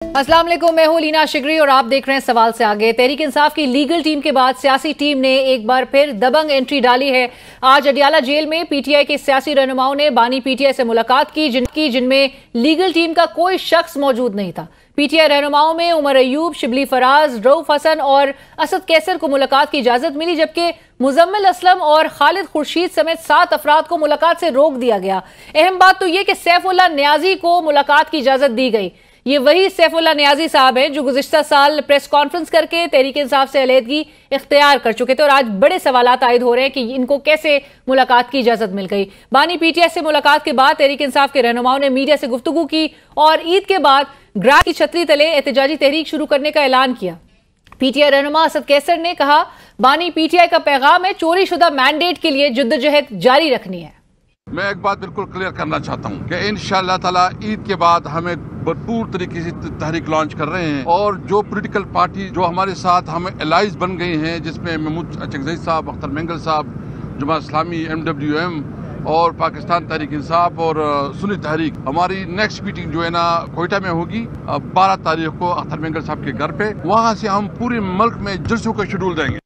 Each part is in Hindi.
अस्सलाम वालेकुम, मैं हूं लीना शिगरी और आप देख रहे हैं सवाल से आगे। तहरीक इंसाफ की लीगल टीम के बाद सियासी टीम ने एक बार फिर दबंग एंट्री डाली है। आज अडियाला जेल में पीटीआई के सियासी रहनुमाओं ने बानी पीटीआई से मुलाकात की, जिनमें लीगल टीम का कोई शख्स मौजूद नहीं था। पीटीआई रहनुमाओं में उमर अयूब, शिबली फराज, रऊफ हसन और असद कैसर को मुलाकात की इजाजत मिली, जबकि मुजम्मिल असलम और खालिद खुर्शीद समेत 7 अफराद को मुलाकात से रोक दिया गया। अहम बात तो यह कि सैफुल्लाह नियाजी को मुलाकात की इजाजत दी गई। ये वही सैफुल्लाह नियाजी साहब हैं जो गुज़िश्ता साल प्रेस कॉन्फ्रेंस करके तहरीक इंसाफ से अलहदगी इख्तियार कर चुके थे और आज बड़े सवालात आयद हो रहे हैं कि इनको कैसे मुलाकात की इजाजत मिल गई। बानी पीटीआई से मुलाकात के बाद तहरीक इंसाफ के रहनुमाओं ने मीडिया से गुफ्तगू की और ईद के बाद ग्रास की छतरी तले एहतजाजी तहरीक शुरू करने का ऐलान किया। पीटीआई रहनुमा असद कैसर ने कहा, बानी पीटीआई का पैगाम है, चोरी शुदा मैंडेट के लिए जद्दोजहद जारी रखनी है। मैं एक बात बिल्कुल क्लियर करना चाहता हूँ कि इंशाअल्लाह ताला ईद के बाद हमें भरपूर तरीके से तहरीक लॉन्च कर रहे हैं और जो पॉलिटिकल पार्टी जो हमारे साथ हमें एलाइज बन गई हैं, जिसमें महमूद अचकज़ई साहब, अख्तर मेंगल साहब, जमात इस्लामी, MWM और पाकिस्तान तहरीक इंसाफ और सुन्नी तहरीक, हमारी नेक्स्ट मीटिंग जो है ना कोयटा में होगी 12 तारीख को अख्तर मेंगल साहब के घर पे। वहाँ से हम पूरे मुल्क में जलसों का शेड्यूल देंगे।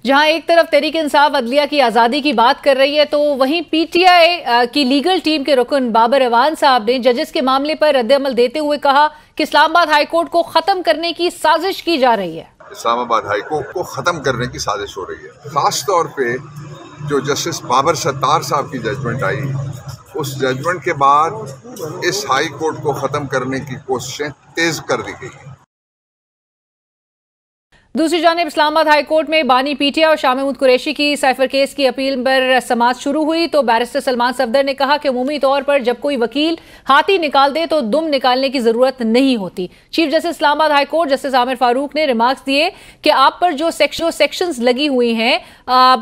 जहां एक तरफ तहरीक इंसाफ अदलिया की आज़ादी की बात कर रही है, तो वहीं पीटीआई की लीगल टीम के रुकन बाबर अवान साहब ने जजेस के मामले पर रद्द-ए-अमल देते हुए कहा कि इस्लामाबाद हाईकोर्ट को खत्म करने की साजिश की जा रही है। इस्लामाबाद हाईकोर्ट को खत्म करने की साजिश हो रही है। खास तौर पे जो जस्टिस बाबर सत्तार साहब की जजमेंट आई, उस जजमेंट के बाद इस हाई कोर्ट को खत्म करने की कोशिशें तेज कर दी गई हैं। दूसरी जानिब इस्लामाबाद हाईकोर्ट में बानी पीटीआई और शाह महमूद कुरैशी की साइफर केस की अपील पर समाअत शुरू हुई तो बैरिस्टर सलमान सफदर ने कहा कि अमूमी तौर पर जब कोई वकील हाथी निकाल दे तो दुम निकालने की जरूरत नहीं होती। Chief justice Islamabad high court justice Aamir Farooq ने रिमार्क्स दिए कि आप पर जो सेक्शंस लगी हुई हैं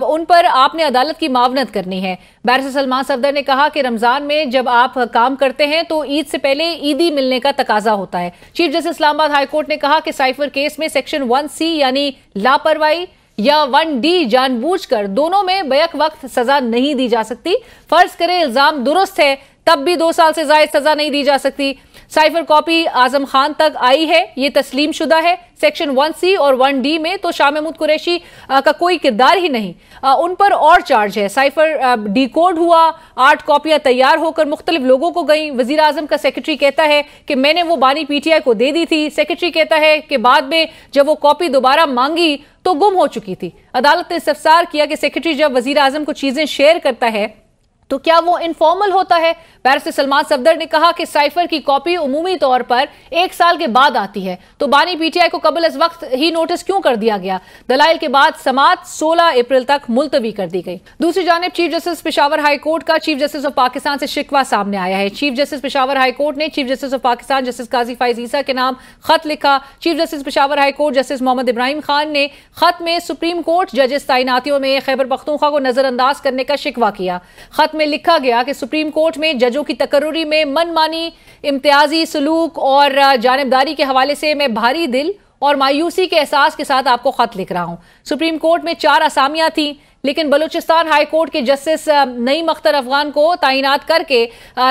उन पर आपने अदालत की मावनत करनी है। बैरिस्टर सलमान सफदर ने कहा कि रमजान में जब आप काम करते हैं तो ईद से पहले ईदी मिलने का तकाजा होता है। चीफ जस्टिस इस्लामाबाद हाईकोर्ट ने कहा कि साइफर केस में सेक्शन 1C यानी लापरवाही या 1D जानबूझकर, दोनों में बैक वक्त सजा नहीं दी जा सकती। फर्ज करें इल्जाम दुरुस्त है तब भी 2 साल से ज्यादा सजा नहीं दी जा सकती। साइफर कॉपी आजम खान तक आई है, ये तस्लीम शुदा है। सेक्शन 1C और 1D में तो शाह महमूद कुरैशी का कोई किरदार ही नहीं, उन पर और चार्ज है। साइफर डिकोड हुआ, 8 कॉपियां तैयार होकर मुख्तलिफ लोगों को गई। वजीर आजम का सेक्रेटरी कहता है कि मैंने वो बानी पीटीआई को दे दी थी। सेक्रेटरी कहता है कि बाद में जब वो कॉपी दोबारा मांगी तो गुम हो चुकी थी। अदालत ने इस्तफसार किया कि सेक्रेटरी जब वजीर आजम को चीजें शेयर करता है तो क्या वो इनफॉर्मल होता है। बैरिस्टर सलमान सफदर ने कहा कि साइफर की कॉपी उमूमी तौर पर 1 साल के बाद आती है, तो बानी पीटीआई को कबल इस वक्त ही नोटिस क्यों कर दिया गया। दलाइल के बाद समाअत 16 अप्रैल तक मुलतवी कर दी गई। दूसरी जानिब चीफ जस्टिस पेशावर हाईकोर्ट का चीफ जस्टिस ऑफ पाकिस्तान से शिकवा सामने आया है। चीफ जस्टिस पेशावर हाईकोर्ट ने chief justice of Pakistan justice Qazi Faez Isa के नाम खत लिखा। Chief justice Peshawar high court justice Mohammad Ibrahim Khan ने खत में सुप्रीम कोर्ट जजेस तैनातियों में खैबर पख्तूनख्वा को नजरअंदाज करने का शिकवा किया। खत में लिखा गया कि सुप्रीम कोर्ट में जजों की तकर्रुरी में मनमानी, इम्तियाजी सलूक और जानिबदारी के हवाले से मैं भारी दिल और मायूसी के एहसास के साथ आपको खत लिख रहा हूं। सुप्रीम कोर्ट में 4 असामियां थीं, लेकिन बलूचिस्तान हाई कोर्ट के जस्टिस नईम अख्तर अफगान को तैनात करके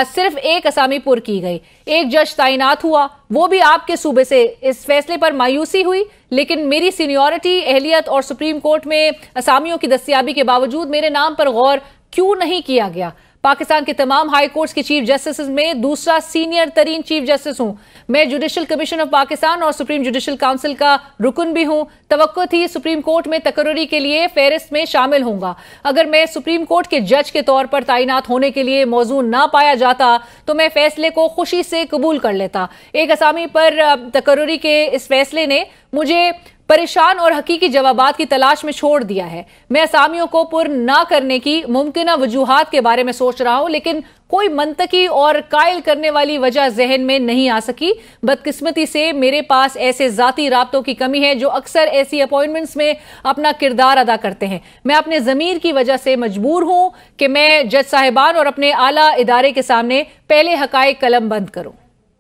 सिर्फ 1 असामी पुर की गई। 1 जज तैनात हुआ, वो भी आपके सूबे से। इस फैसले पर मायूसी हुई, लेकिन मेरी सीनियरिटी, अहलियत और सुप्रीम कोर्ट में असामियों की दस्तयाबी के बावजूद मेरे नाम पर गौर क्यों नहीं किया गया। पाकिस्तान के तमाम हाई कोर्ट्स के चीफ जस्टिस में दूसरा सीनियर तरीन चीफ जस्टिस हूं। मैं जुडिशल कमीशन ऑफ पाकिस्तान और सुप्रीम जुडिशल काउंसिल का रुकन भी हूं। तवक्को थी सुप्रीम कोर्ट में तकर्रुरी के लिए फेहरिस्त में शामिल होऊंगा। अगर मैं सुप्रीम कोर्ट के जज के तौर पर तैनात होने के लिए मौजूद ना पाया जाता तो मैं फैसले को खुशी से कबूल कर लेता। 1 असामी पर तकर्रुरी के इस फैसले ने मुझे परेशान और हकीकी जवाबात की तलाश में छोड़ दिया है। मैं असामियों को पुर ना करने की मुमकिना वजूहात के बारे में सोच रहा हूं, लेकिन कोई मंतकी और कायल करने वाली वजह जहन में नहीं आ सकी। बदकिस्मती से मेरे पास ऐसे जाती राब्तों की कमी है जो अक्सर ऐसी अपॉइंटमेंट्स में अपना किरदार अदा करते हैं। मैं अपने ज़मीर की वजह से मजबूर हूं कि मैं जज साहिबान और अपने आला इदारे के सामने पहले हकायक कलम बंद करूं।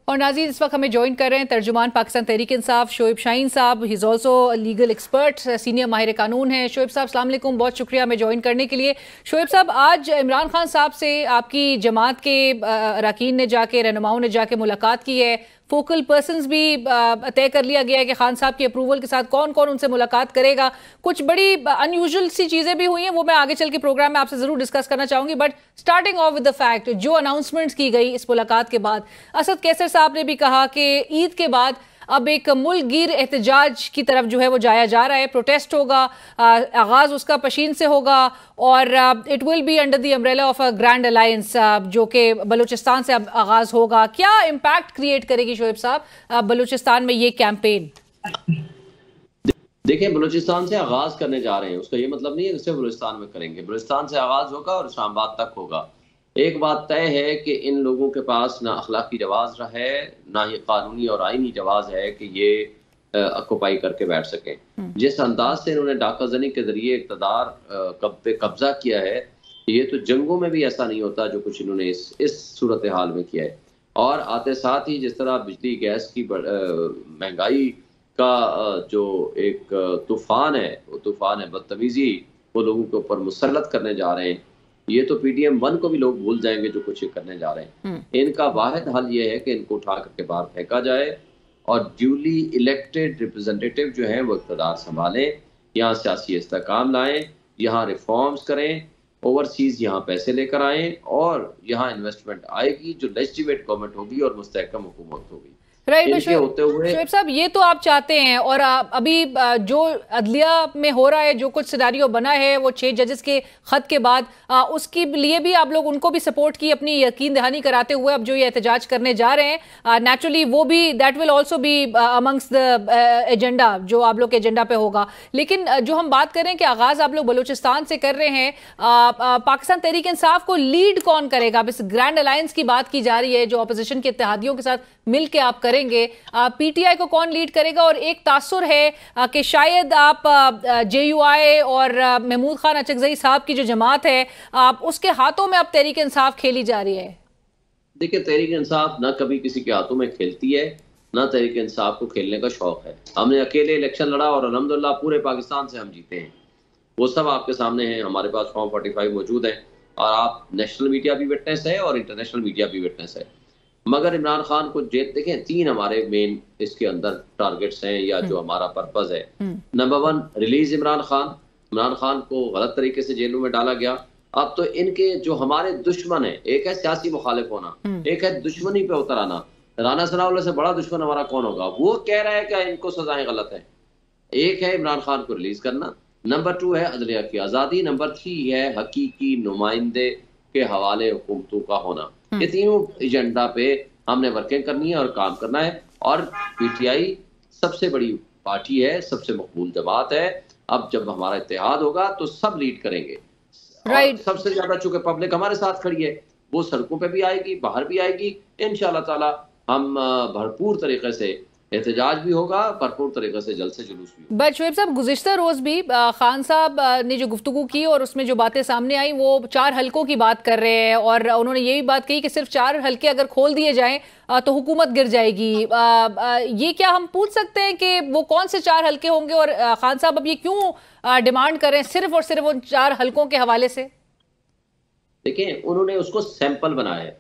और नाज़रीन, इस वक्त हमें ज्वाइन कर रहे हैं तर्जुमान पाकिस्तान तहरीक इंसाफ शोएब शाहीन साहब। He is also legal expert, senior माहिर कानून हैं। शोएब साहब अस्सलाम वालेकुम, बहुत शुक्रिया हमें ज्वाइन करने के लिए। शोएब साहब, आज इमरान खान साहब से आपकी जमात के अरकान ने जाके, रहनुमाओं ने जाके मुलाकात की है। फोकल पर्सन्स भी तय कर लिया गया है कि खान साहब की अप्रूवल के साथ कौन कौन उनसे मुलाकात करेगा। कुछ बड़ी अनयूजुअल सी चीज़ें भी हुई हैं, वो मैं आगे चल के प्रोग्राम में आपसे ज़रूर डिस्कस करना चाहूँगी। But starting of with the fact, जो अनाउंसमेंट्स की गई इस मुलाकात के बाद, असद कैसर साहब ने भी कहा कि ईद के बाद अब एक मुल्कगीर एहतजाज की तरफ जो है वो जाया जा रहा है। प्रोटेस्ट होगा, आगाज उसका पशीन से होगा और it will be under the umbrella of a grand alliance, जो कि बलूचिस्तान से अब आगाज होगा। क्या इम्पैक्ट क्रिएट करेगी शोएब साहब बलूचिस्तान में ये कैंपेन? देखिए, बलूचिस्तान से आगाज करने जा रहे हैं, उसका ये मतलब नहीं है कि सिर्फ बलूचिस्तान में करेंगे। बलूचिस्तान से आगाज होगा और इस्लामाबाद तक होगा। एक बात तय है कि इन लोगों के पास ना अखलाकी जवाज़ है, ना ही कानूनी और आईनी जवाज़ है कि ये अक्युपाई करके बैठ सकें। जिस अंदाज से इन्होंने डाकाजनी के जरिए इक़्तिदार पे कब्जा किया है, ये तो जंगों में भी ऐसा नहीं होता जो कुछ इन्होंने इस सूरत हाल में किया है। और आते साथ ही जिस तरह बिजली गैस की महंगाई का जो एक तूफ़ान है, वो तूफ़ान है बदतमीज़ी, वो लोगों के ऊपर मुसल्लत करने जा रहे हैं। ये तो PTM 1 को भी लोग भूल जाएंगे जो कुछ करने जा रहे हैं। इनका वाहिद हल ये है कि इनको उठा करके बाहर फेंका जाए और ड्यूली इलेक्टेड रिप्रेजेंटेटिव जो हैं वो इक़्तिदार संभालें, यहाँ सियासी इस्तेहकाम लाएं, यहाँ रिफॉर्म्स करें, ओवरसीज़ यहाँ पैसे लेकर आएँ और यहाँ इन्वेस्टमेंट आएगी जो लेजिटिमेट गवर्नमेंट होगी और मुस्तहकम हुकूमत होगी। राइट शोएब साहब, ये तो आप चाहते हैं। और अभी जो अदलिया में हो रहा है, जो कुछ सिनारियो बना है वो 6 जजेस के खत के बाद, उसके लिए भी आप लोग उनको भी सपोर्ट की अपनी यकीन दहानी कराते हुए अब जो ये एहतजाज करने जा रहे हैं, नेचुरली वो भी that will also be amongst the agenda, जो आप लोग के एजेंडा पे होगा। लेकिन जो हम बात करें कि आगाज आप लोग बलूचिस्तान से कर रहे हैं, पाकिस्तान तहरीक इंसाफ को लीड कौन करेगा? इस ग्रैंड अलायंस की बात की जा रही है जो अपोजिशन के इत्तेहादियों के साथ मिल के आप करेंगे। PTI को कौन लीड करेगा? और एक तासुर है कि शायद आप JUI और महमूद खान अचकजई साहब की जो जमात है, आप उसके हाथों में अब तहरीक इंसाफ खेली जा रही है। देखिए, तहरीक इंसाफ ना कभी किसी के हाथों में खेलती है, ना तहरीक इंसाफ को खेलने का शौक है। हमने अकेले इलेक्शन लड़ा और अल्हम्दुलिल्लाह पूरे पाकिस्तान से हम जीते हैं। वो सब आपके सामने हैं, हमारे पास फॉर्म 45 मौजूद है और आप नेशनल मीडिया भी विटनेस है और इंटरनेशनल मीडिया भी विटनेस है। मगर इमरान खान को देखें, 3 हमारे मेन इसके अंदर टारगेट्स हैं या जो हमारा पर्पस है। नंबर 1, रिलीज इमरान खान को गलत तरीके से जेलों में डाला गया। अब तो इनके जो हमारे दुश्मन है, एक है सियासी मुखालिफ होना, एक है दुश्मनी पे उतर आना। राना सनाउल्लाह से बड़ा दुश्मन हमारा कौन होगा? वो कह रहा है कि इनको सजाएं गलत है। एक है इमरान खान को रिलीज करना, नंबर 2 है अदलिया की आज़ादी, नंबर 3 है हकीकी नुमाइंदे के हवाले हुकूमतों का होना। ये तीनों एजेंडा पे हमने वर्किंग करनी है और काम करना है। और PTI सबसे बड़ी पार्टी है, सबसे मकबूल जमात है। अब जब हमारा इत्तेहाद होगा तो सब लीड करेंगे। राइट। सबसे ज्यादा चूंकि पब्लिक हमारे साथ खड़ी है, वो सड़कों पे भी आएगी, बाहर भी आएगी। इंशाल्लाह ताला हम भरपूर तरीके से एहतजाज भी होगा, भरपूर तरीके से जल्द से जुलूस भी होगा। बट शोएब साहब, गुज़िश्ता रोज भी खान साहब ने जो गुफ्तगू की और उसमें जो बातें सामने आई, वो 4 हलकों की बात कर रहे हैं और उन्होंने ये भी बात कही कि सिर्फ 4 हलके अगर खोल दिए जाएं तो हुकूमत गिर जाएगी। ये क्या हम पूछ सकते हैं कि वो कौन से 4 हलके होंगे और खान साहब अब ये क्यों डिमांड कर रहे हैं सिर्फ और सिर्फ उन 4 हलकों के हवाले से? देखिए, उन्होंने उसको सैंपल बनाया है।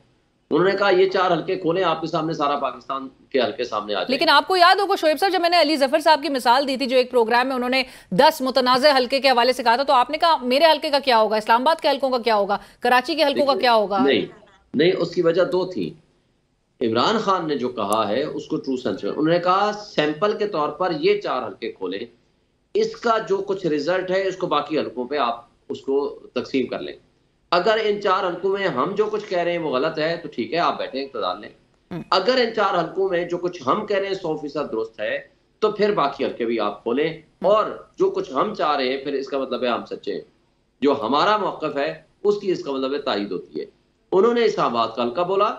उन्होंने कहा ये 4 हलके खोलें, आपके सामने सारा पाकिस्तान के हलके सामने आ जाए। लेकिन आपको याद होगा शोएब साहब, जब मैंने अली जफर साहब की मिसाल दी थी, जो एक प्रोग्राम में उन्होंने 10 मुतनाज़ हलके के हवाले से कहा था, तो आपने कहा मेरे हलके का क्या होगा, इस्लामाबाद के हलकों का क्या होगा, कराची के हलकों का क्या होगा? नहीं, उसकी वजह 2 थी। इमरान खान ने जो कहा है उसको ट्रू सेंस में उन्होंने कहा सैंपल के तौर पर ये 4 हलके खोलें, इसका जो कुछ रिजल्ट है इसको बाकी हलकों पे आप उसको तकसीम कर लें। अगर इन 4 हलकों में हम जो कुछ कह रहे हैं वो गलत है तो ठीक है, आप बैठे इक़्तिदार लें। अगर इन 4 हलकों में जो कुछ हम कह रहे हैं 100% दुरुस्त है तो फिर बाकी हलके भी आप खोलें, और जो कुछ हम चाह रहे हैं फिर इसका मतलब है हम सच्चे हैं। जो हमारा मौक़िफ़ है उसकी इसका मतलब है तायीद होती है। उन्होंने इस्लामाबाद का हल्का बोला,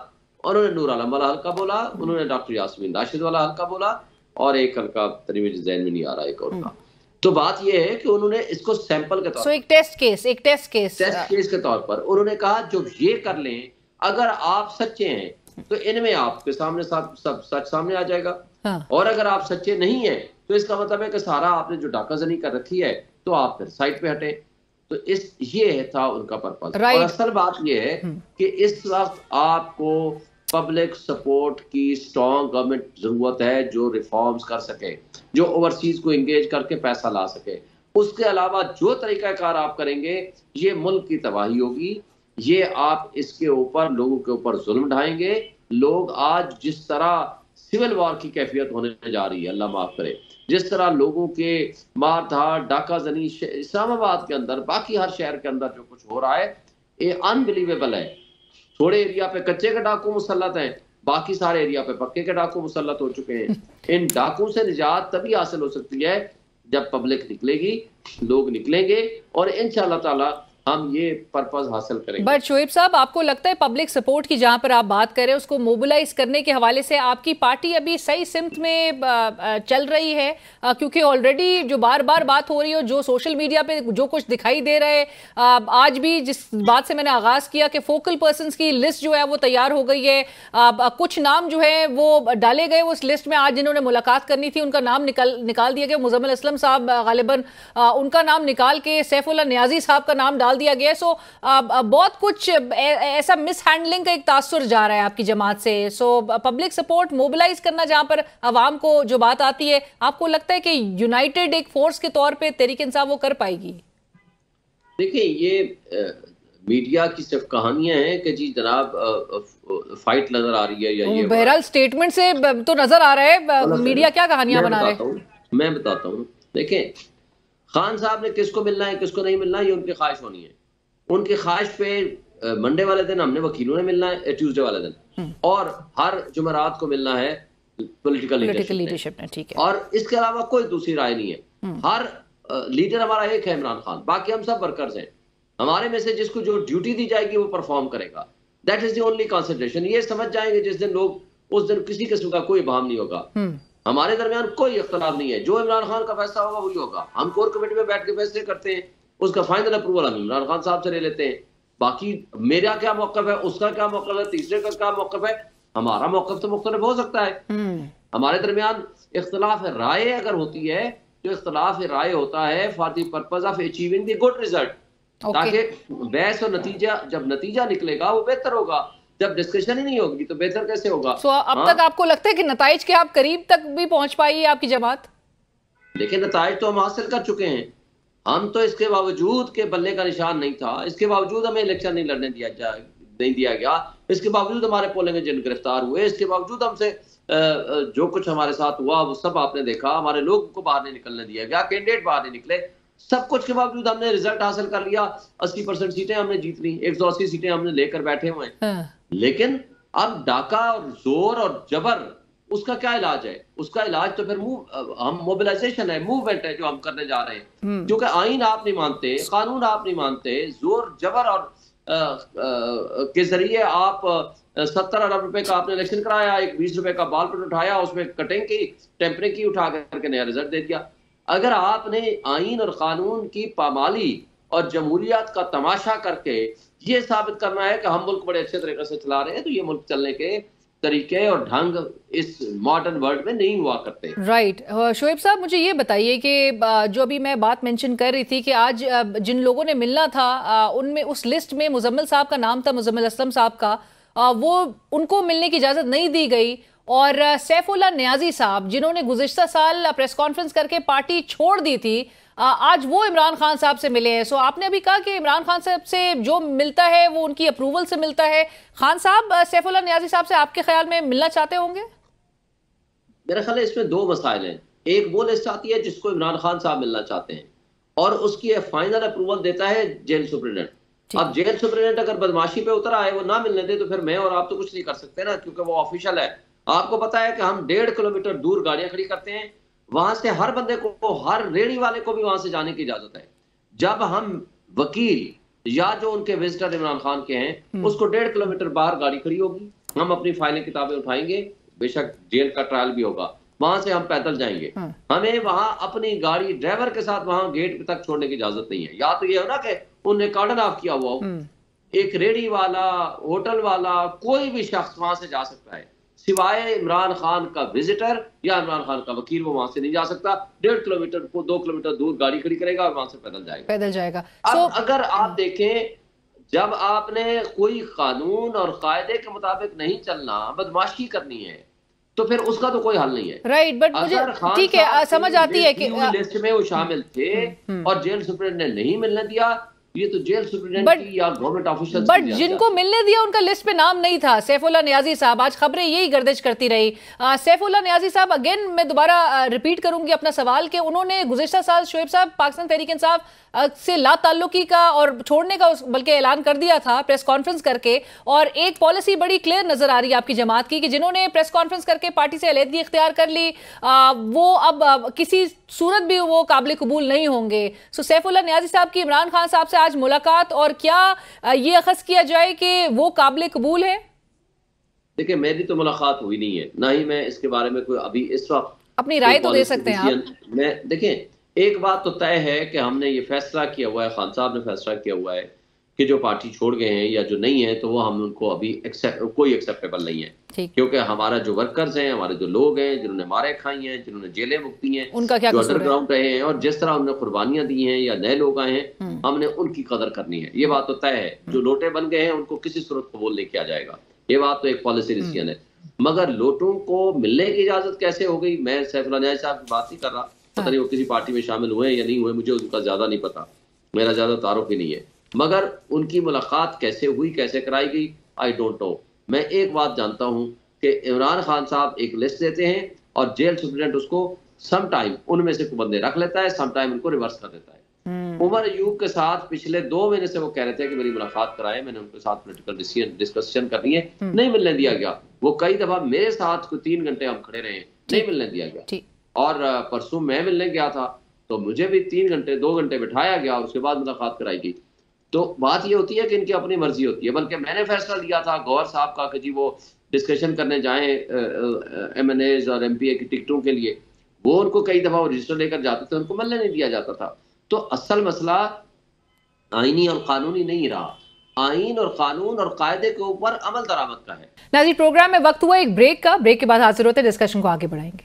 उन्होंने नूर आलम वाला हल्का बोला, उन्होंने डॉक्टर यास्मीन राशिद वाला हल्का बोला, और एक हल्का तरीके ज़हन में नहीं आ रहा एक और का। तो बात यह है कि उन्होंने इसको सैंपल के तौर पर, एक टेस्ट केस के तौर पर उन्होंने कहा जो ये कर लें, अगर आप सच्चे हैं तो इनमें आपके सामने सब सच सामने आ जाएगा। हाँ। और अगर आप सच्चे नहीं है तो इसका मतलब है कि सारा आपने जो डाकाजनी कर रखी है तो आप फिर साइड पे हटे। तो ये था उनका पर्पस। और असल बात ये है कि इस वक्त आपको पब्लिक सपोर्ट की स्ट्रॉन्ग गवर्नमेंट जरूरत है जो रिफॉर्म्स कर सके, जो ओवरसीज को एंगेज करके पैसा ला सके। उसके अलावा जो तरीकाकार आप करेंगे ये मुल्क की तबाही होगी। ये आप इसके ऊपर लोगों के ऊपर जुल्म ढाएंगे। लोग आज जिस तरह सिविल वॉर की कैफियत होने जा रही है, अल्लाह माफ करे, जिस तरह लोगों के मार धाड़ डाकाजनी इस्लामाबाद के अंदर, बाकी हर शहर के अंदर जो कुछ हो रहा है ये अनबिलीवेबल है। थोड़े एरिया पे कच्चे के डाकू मुसल्लत हैं, बाकी सारे एरिया पे पक्के के डाकू मुसल्लत हो चुके हैं। इन डाकू से निजात तभी हासिल हो सकती है जब पब्लिक निकलेगी, लोग निकलेंगे और इंशाअल्लाह ताला हम ये पर्पस हासिल करेंगे। बट शोएब साहब, आपको लगता है पब्लिक सपोर्ट की जहां पर आप बात करें उसको मोबिलाइज करने के हवाले से आपकी पार्टी अभी सही सिमत में चल रही है? क्योंकि ऑलरेडी जो बार बार बात हो रही है, जो सोशल मीडिया पे जो कुछ दिखाई दे रहा है, आज भी जिस बात से मैंने आगाज किया कि फोकल पर्संस की लिस्ट जो है वो तैयार हो गई है, कुछ नाम जो है वो डाले गए उस लिस्ट में। आज जिन्होंने मुलाकात करनी थी उनका नाम निकाल दिया गया। मुजम्मिल असलम साहब गालिबन उनका नाम निकाल के सैफुल्लाह नियाजी साहब का नाम डाल दिया गया। सो बहुत कुछ ऐसा मिस हैंडलिंग का एक तासुर जा रहा है आपकी जमात से। सो पब्लिक सपोर्ट मोबिलाइज करना जहां पर अवाम को जो बात आती है, आपको लगता है कि यूनाइटेड एक फोर्स के तौर पे तहरीक इंसाफ वो कर पाएगी? देखिए, ये मीडिया की सिर्फ कहानियां हैं कि जी जनाब फाइट नजर आ रही है या ये बहरहाल स्टेटमेंट से तो नजर आ रहा है मीडिया क्या कहानियां बना रहे हैं। मैं बताता हूँ। देखें, खान साहब ने किसको मिलना है किसको नहीं मिलना है ये उनकी ख्वाहिश होनी है। उनकी ख्वाहिश पे मंडे वाले दिन हमने वकीलों ने मिलना है, ट्यूसडे वाले दिन, और हर जुमेरात को मिलना है पॉलिटिकल लीडरशिप ने। ठीक है। और इसके अलावा कोई दूसरी राय नहीं है। हर लीडर हमारा एक है, इमरान खान, बाकी हम सब वर्कर्स हैं। हमारे में से जिसको जो ड्यूटी दी जाएगी वो परफॉर्म करेगा। That is the only consideration. ये समझ जाएंगे जिस दिन लोग, उस दिन किसी किस्म का कोई बहाम नहीं होगा। हमारे दरमियान कोई इख्तलाफ नहीं है। जो इमरान खान का फैसला होगा वही होगा। हम कोर कमेटी में बैठ के फैसले करते हैं, उसका फाइनल अप्रूवल हम इमरान खान साहब से ले लेते हैं। बाकी मेरा क्या मौक़िफ़ है, उसका क्या मौक़िफ़ है, तीसरे का क्या मौक़िफ़ है, हमारा मौक़िफ़ तो मुख्तलिफ हो सकता है। हमारे दरमियान इख्तलाफ राय अगर होती है, जो इख्तलाफ राय होता है for the purpose of achieving the good result, ताकि बहस और नतीजा, जब नतीजा निकलेगा वो बेहतर होगा। जब डिस्कशन ही नहीं होगी तो बेहतर कैसे होगा? अब तक आपको लगता है कि नताइज के आप करीब तक भी पहुंच पाई है आपकी जमात? देखिए, नताइज तो हम हासिल कर चुके हैं। हम तो इसके बावजूद के बल्ले का निशान नहीं था, इसके बावजूद हमें इलेक्शन नहीं लड़ने दिया गया, इसके बावजूद हमारे पोलिंग एजेंट गिरफ्तार हुए, इसके बावजूद हमसे जो कुछ हमारे साथ हुआ वो सब आपने देखा। हमारे लोगों को बाहर नहीं निकलने दिया गया, कैंडिडेट बाहर नहीं निकले। सब कुछ के बावजूद हमने रिजल्ट हासिल कर लिया। 80% सीटें हमने जीत ली, 180 सीटें हमने लेकर बैठे हुए हैं। लेकिन अब डाका और जोर और जबर, उसका क्या इलाज है? उसका इलाज तो फिर हम मोबिलाइजेशन है, मूवमेंट है जो हम करने जा रहे हैं। क्योंकि आईन आप नहीं मानते, कानून आप नहीं मानते, जोर जबर और के जरिए आप 70 अरब रुपए का आपने इलेक्शन कराया, एक 20 रुपए का बाल पर उठाया, उसमें कटिंग की, टेम्परिंग की, उठा करके नया रिजल्ट दे दिया। अगर आपने आईन और कानून की पामाली और जमहूरियत का तमाशा करके ये साबित करना है कि हम मुल्क बड़े अच्छे तरीके से चला रहे हैं, तो ये मुल्क चलने के तरीके और ढंग इस मॉडर्न वर्ल्ड में नहीं हुआ करते। राइट। शोएब साहब, मुझे ये बताइए कि जो अभी मैं बात मेंशन कर रही थी कि आज जिन लोगों ने मिलना था उनमें, उस लिस्ट में मुजम्मिल साहब का नाम था, मुजम्मिल असलम साहब का, वो उनको मिलने की इजाजत नहीं दी गई। और सैफुल्लाह नियाजी साहब जिन्होंने गुज़िश्ता साल प्रेस कॉन्फ्रेंस करके पार्टी छोड़ दी थी, आज वो इमरान खान साहब से मिले हैं। सो आपने अभी कहा कि इमरान खान साहब से जो मिलता है वो उनकी अप्रूवल से मिलता है। खान साहब सैफुल्लाह नियाजी साहब से आपके ख्याल में मिलना चाहते होंगे? मेरे ख्याल है इसमें दो मसाइल हैं। एक वो लिस्ट आती है जिसको इमरान खान साहब मिलना चाहते हैं और उसकी फाइनल अप्रूवल देता है जेल सुप्रिटेंडेंट। अब जेल सुप्रिटेंडेंट अगर बदमाशी पे उतर आए, वो ना मिलने दे, तो फिर मैं और आप तो कुछ नहीं कर सकते ना, क्योंकि वो ऑफिशियल है। आपको पता है कि हम 1.5 किलोमीटर दूर गाड़ियां खड़ी करते हैं, वहां से हर बंदे को, हर रेडी वाले को भी वहां से जाने की इजाजत है। जब हम वकील या जो उनके विजिटर इमरान खान के हैं, उसको 1.5 किलोमीटर बाहर गाड़ी खड़ी होगी, हम अपनी फाइलें किताबें उठाएंगे, बेशक जेल का ट्रायल भी होगा, वहां से हम पैदल जाएंगे। हमें वहां अपनी गाड़ी ड्राइवर के साथ वहां गेट तक छोड़ने की इजाजत नहीं है। या तो ये हो ना कि उन्हें कार्डन ऑफ किया हुआ हो, एक रेडी वाला, होटल वाला, कोई भी शख्स वहां से जा सकता है, सिवाय इमरान खान का विजिटर या इमरान खान का वकील, वो वहां से नहीं जा सकता। 1.5 किलोमीटर को 2 किलोमीटर दूर गाड़ी खड़ी करेगा और वहां से पैदल जाएगा। अब अगर आप देखें, जब आपने कोई कानून और कायदे के मुताबिक नहीं चलना, बदमाशी करनी है, तो फिर उसका तो कोई हल नहीं है। राइट, बट मुझे ठीक है, समझ आती है कि लिस्ट में वो शामिल थे और जेल सुप्रीडेंट ने नहीं मिलने दिया, ये तो जेल सुप्रीडेंट की या गवर्नमेंट ऑफिशियल, बट जिनको मिलने दिया उनका लिस्ट पे नाम नहीं था। सैफुल्लाह नियाजी साहब, आज खबरें यही गर्दिश करती रही। सैफुल्लाह नियाजी साहब, अगेन मैं दोबारा रिपीट करूंगी अपना सवाल कि उन्होंने गुज़िश्ता साल शोएब साहब पाकिस्तान तहरीक इंसाफ से ला ताल्लुकी का और छोड़ने का बल्कि ऐलान कर दिया था प्रेस कॉन्फ्रेंस करके, और एक पॉलिसी बड़ी क्लियर नजर आ रही है आपकी जमात की कि जिन्होंने प्रेस कॉन्फ्रेंस करके पार्टी से अलहदगी इख्तियार कर ली, वो अब किसी सूरत भी वो काबिल कबूल नहीं होंगे। सो सैफुल्लाह नियाजी साहब की इमरान खान साहब से आज मुलाकात, और क्या ये अखज़ किया जाए कि वो काबिल कबूल है? देखिए, मेरी तो मुलाकात हुई नहीं है, ना ही मैं इसके बारे में कोई अभी इस वक्त अपनी राय तो दे सकते हैं आप। मैं देखें, एक बात तो तय है कि हमने ये फैसला किया हुआ है, खान साहब ने फैसला किया हुआ है कि जो पार्टी छोड़ गए हैं या जो नहीं है, तो वो हम उनको अभी कोई एक्सेप्टेबल नहीं है, क्योंकि हमारा जो वर्कर्स हैं, हमारे जो लोग हैं जिन्होंने मारे खाई हैं, जिन्होंने जेलें मुक्ति हैं, उनका क्या जो अंडरग्राउंड रहे हैं और जिस तरह उन्होंने कुर्बानियां दी हैं या नए लोग आए हैं, हमने उनकी कदर करनी है। ये बात तो तय है। जो लोटे बन गए हैं उनको किसी सूरत कबूल नहीं किया जाएगा, ये बात तो एक पॉलिसी डिसीजन है। मगर लोटों को मिलने की इजाजत कैसे हो गई, मैं सैफुल्लाह नियाज़ी साहब की बात नहीं कर रहा, पता नहीं वो किसी पार्टी में शामिल हुए या नहीं हुए, मुझे उनका ज्यादा नहीं पता, मेरा ज्यादा तारुफ ही नहीं है। मगर उनकी मुलाकात कैसे हुई, कैसे कराई गई, आई डोंट नो। मैं एक बात जानता हूं कि इमरान खान साहब एक लिस्ट देते हैं और जेल सुप्रीडेंट उसको सम टाइम उनमें से कोई बंदे रख लेता है, सम टाइम उनको रिवर्स कर देता है। उमर अयूब के साथ पिछले 2 महीने से वो कह रहे थे कि मेरी मुलाकात कराए, मैंने उनके साथ पॉलिटिकल डिस्कशन करनी है, नहीं मिलने दिया गया। वो कई दफा मेरे साथ कोई 3 घंटे हम खड़े रहे, नहीं मिलने दिया गया। और परसों मैं मिलने गया था तो मुझे भी 3 घंटे 2 घंटे बिठाया गया और उसके बाद मुलाकात कराई गई। तो बात ये होती है कि इनकी अपनी मर्जी होती है। बल्कि मैंने फैसला लिया था गौहर साहब का कि जी वो डिस्कशन करने जाएं MNAs और MPA की टिकटों के लिए, वो उनको कई दफा वो रजिस्टर लेकर जाते थे, उनको मिलने नहीं दिया जाता था। तो असल मसला आईनी और कानूनी नहीं रहा, आईन और कानून और कायदे के ऊपर अमल दरामद का है। नाज़रीन, प्रोग्राम में वक्त हुआ एक ब्रेक का, ब्रेक के बाद हाजिर होते हैं, डिस्कशन को आगे बढ़ाएंगे।